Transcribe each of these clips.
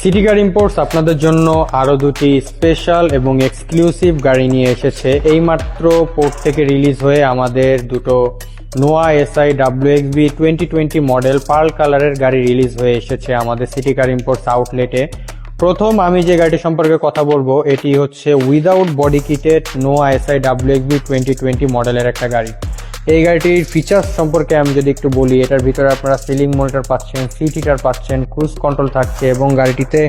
City কার imports আপনাদের জন্য আরো দুটি স্পেশাল এবং এক্সক্লুসিভ গাড়ি নিয়ে এসেছে। এইমাত্র পোর্ট থেকে রিলিজ হয়ে আমাদের দুটো নোয়া এসআই WXB 2020 মডেল পার্ল কালারের গাড়ি রিলিজ হয়ে এসেছে আমাদের সিটি কার ইম্পোর্টস আউটলেটে। প্রথম আমি যে গাড়িটি সম্পর্কে কথা বলবো এটি হচ্ছে উইদাউট বডি কিটেড নোয়া এসআই WXB 2020 মডেলের একটা গাড়ি। এই গাড়িটির ফিচার্স সম্পর্কে আমি যদি একটু বলি, এটার ভিতরে আপনারা সিলিং মনিটর পাচ্ছেন, সিট হিটার পাচ্ছেন, ক্রুজ কন্ট্রোল থাকছে এবং গাড়িটিতে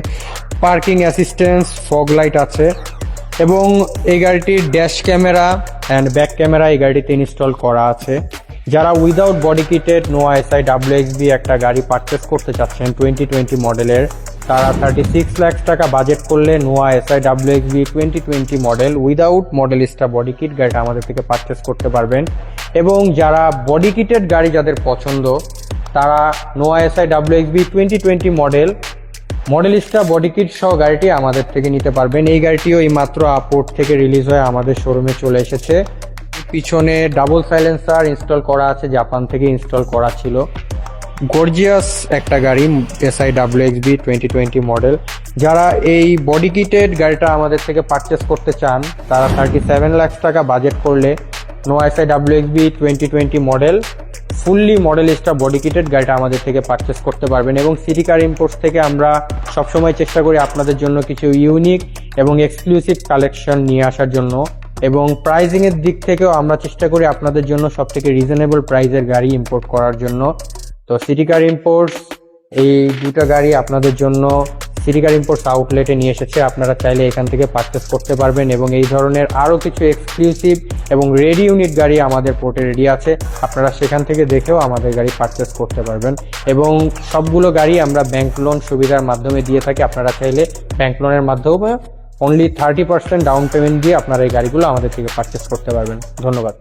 পার্কিং অ্যাসিস্ট্যান্স, ফগ লাইট আছে এবং এই গাড়িটির dash camera and back camera এই গাড়িটিতে ইনস্টল করা আছে। যারা উইদাউট বডি কিটেড নোয়া এসআই WXB একটা গাড়ি পারচেস করতে চাচ্ছেন 2020 মডেলের, তারা 36 লাখ টাকা বাজেট করলে নোয়া SI WXB 2020 model without Modellista body kit গাড়িটা আমাদের থেকে পারচেস করতে পারবেন। এবং যারা বডি কিটেড গাড়ি যাদের পছন্দ তারা নোয়া SI WXB 2020 Modellista body kit সহ গাড়িটি আমাদের থেকে নিতে পারবেন। এই গাড়িটিও এই মাত্র পোর্ট থেকে রিলিজ হয়ে আমাদের শোরুমে চলে এসেছে। পিছনে ডাবল সাইলেন্সার ইনস্টল করা আছে, জাপান থেকে ইনস্টল করা ছিল। গর্জিয়াস একটা গাড়ি এসআই WXB 2020 মডেল। যারা এই বডি কিটেড গাড়িটা আমাদের থেকে পারচেস করতে চান তারা 37 লাখ টাকা বাজেট করলে নোয়া SI WXB 2020 model fully Modellista body kitted গাড়িটা আমাদের থেকে পারচেস করতে পারবেন। এবং সিটি কার ইম্পোর্টস থেকে আমরা সবসময় চেষ্টা করি আপনাদের জন্য কিছু ইউনিক এবং এক্সক্লুসিভ কালেকশন নিয়ে আসার জন্য, এবং প্রাইজিং এর দিক থেকেও আমরা চেষ্টা করি আপনাদের জন্য সব থেকে রিজনেবল প্রাইজের গাড়ি ইম্পোর্ট করার জন্য। তো সিটি কার ইম্পোর্টস এই দুটো গাড়ি আপনাদের জন্য সিটি কার ইম্পোর্টস আউটলেটে নিয়ে এসেছে। আপনারা চাইলে এখান থেকে পারচেস করতে পারবেন এবং এই ধরনের আরও কিছু এক্সক্লুসিভ এবং রেডি ইউনিট গাড়ি আমাদের পোর্টে রেডি আছে, আপনারা সেখান থেকে দেখেও আমাদের গাড়ি পারচেস করতে পারবেন। এবং সবগুলো গাড়ি আমরা ব্যাংক লোন সুবিধার মাধ্যমে দিয়ে থাকি। আপনারা চাইলে ব্যাংক লোনের মাধ্যমে অনলি 30% ডাউন পেমেন্ট দিয়ে আপনারা এই গাড়িগুলো আমাদের থেকে পারচেস করতে পারবেন। ধন্যবাদ।